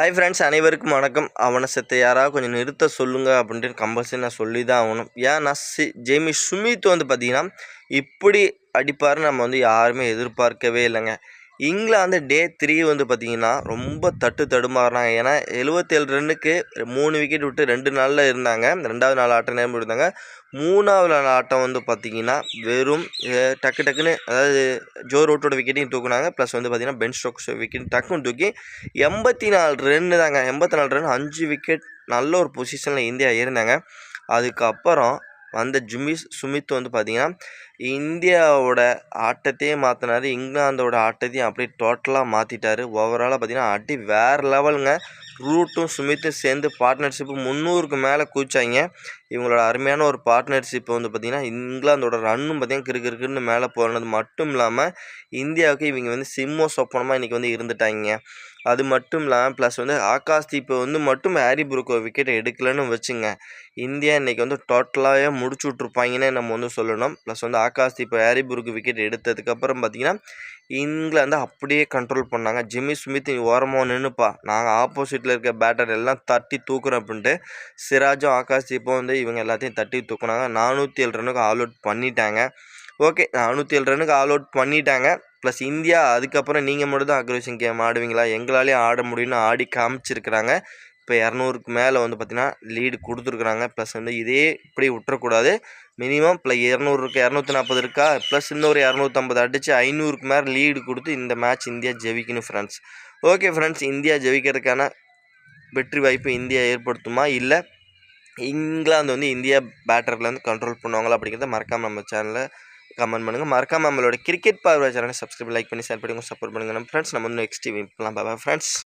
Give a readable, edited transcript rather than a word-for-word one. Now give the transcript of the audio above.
Hi friends, அனைவருக்கும் வணக்கம். அவனை செத்த யாராவது கொஞ்சம் நிறுத்த சொல்லுங்கள் அப்படின்ட்டு கம்பல்சரி நான் சொல்லி தான் ஆகணும். ஏன்னா ஜேமி ஸ்மித் வந்து பார்த்திங்கன்னா இப்படி அடிப்பார் நம்ம வந்து யாருமே எதிர்பார்க்கவே இல்லைங்க. இங்கிலாந்து டே 3 வந்து பார்த்திங்கன்னா ரொம்ப தடுமாறுறாங்க. ஏன்னா 77 ரன்னுக்கு 3 விக்கெட் விட்டு 2 நாளில் இருந்தாங்க. 2வது நாள் ஆட்டம் நேரம் இருந்தாங்க. 3வது நாள் ஆட்டம் வந்து பார்த்திங்கன்னா வெறும் டக்குன்னு அதாவது ஜோ ரூட்டோட விக்கெட்டையும் தூக்குனாங்க. ப்ளஸ் வந்து பார்த்திங்கன்னா பென் ஸ்டோக்ஸ் விக்கெட் டக்குன்னு தூக்கி 84 ரன்னு தாங்க. 84 ரன் 5 விக்கெட் நல்ல ஒரு பொசிஷனில் இந்தியா இருந்தாங்க. அதுக்கப்புறம் வந்த ஸ்மித் வந்து பார்த்திங்கன்னா இந்தியாவோட ஆட்டத்தையே மாற்றினார். இங்கிலாந்தோட ஆட்டத்தையும் அப்படியே டோட்டலாக மாற்றிட்டார். ஓவராலாக பார்த்திங்கன்னா அடி வேறு லெவலுங்க. ரூட்டும் ஸ்மித்தும் சேர்ந்து பார்ட்னர்ஷிப்பு 300க்கு மேலே கூச்சாங்க. இவங்களோட அருமையான ஒரு பார்ட்னர்ஷிப் வந்து பார்த்திங்கன்னா இங்கிலாந்தோட ரன்னும் பார்த்திங்கன்னா கிறுக்குன்னு மேலே போனது மட்டும் இல்லாமல் இந்தியாவுக்கு இவங்க வந்து சிம்மோ சொப்பனமாக இன்றைக்கி வந்து இருந்துட்டாங்க. அது மட்டும் இல்லாமல் ப்ளஸ் வந்து ஆகாஷ்தீப்பை வந்து மட்டும் ஹாரி ப்ரூக் விக்கெட்டை எடுக்கலன்னு வச்சுங்க, இந்தியா இன்றைக்கி வந்து டோட்டலாகவே முடிச்சு விட்ருப்பாங்கன்னே நம்ம வந்து சொல்லணும். ப்ளஸ் வந்து ஆகாஷ்தீப் ஹாரி ப்ரூக் விக்கெட் எடுத்ததுக்கப்புறம் பார்த்திங்கன்னா இங்கிலாந்து அப்படியே கண்ட்ரோல் பண்ணாங்க. ஜிம்மி ஸ்மித் ஓரமாக நின்றுப்பா, நாங்கள் ஆப்போசிட்டில் இருக்க பேட்டர் எல்லாம் தட்டி தூக்குறோம் அப்படின்ட்டு சிராஜும் ஆகாஷ்தீப்பும் வந்து இவங்க எல்லாத்தையும் தட்டி தூக்குனாங்க. 407 ரன்னுக்கு ஆல் அவுட் பண்ணிட்டாங்க. ஓகே, 407 ரன்னுக்கு ஆல் அவுட் பண்ணிட்டாங்க. ப்ளஸ் இந்தியா அதுக்கப்புறம் நீங்கள் மட்டும் தான் அக்ரேஷன் கேம் ஆடுவீங்களா, எங்களாலேயே ஆட முடியும்னு ஆடி காமிச்சிருக்கிறாங்க. இப்போ 200க்கு மேலே வந்து பார்த்திங்கன்னா லீடு கொடுத்துருக்குறாங்க. ப்ளஸ் வந்து இதே இப்படி விட்டுறக்கூடாது. மினிமம் ப்ளஸ் 200 இருக்குது, 240 இருக்கா, ப்ளஸ் இன்னொரு 250 அடித்து 500க்கு மேலே லீடு கொடுத்து இந்த மேட்ச் இந்தியா ஜெயிக்கணும் ஃப்ரெண்ட்ஸ். ஓகே ஃப்ரெண்ட்ஸ், இந்தியா ஜெயிக்கிறதுக்கான வெற்றி வாய்ப்பு இந்தியா ஏற்படுத்துமா, இல்லை இங்கிலாந்து வந்து இந்தியா பேட்டர்லேருந்து கண்ட்ரோல் பண்ணுவாங்களா அப்படிங்கிறத மறக்காமல் நம்ம சேனலில் கமெண்ட் பண்ணுங்கள். மறக்காமல் நம்மளோட கிரிக்கெட் பார்வை சேனலை சப்ஸ்கிரைப் லைக் பண்ணி ஷேர் பண்ணி சப்போர்ட் பண்ணுங்கள். நம்ம ஃப்ரெண்ட்ஸ் நம்ம வந்து நெக்ஸ்ட் வீக் பார்க்கலாம். Bye friends.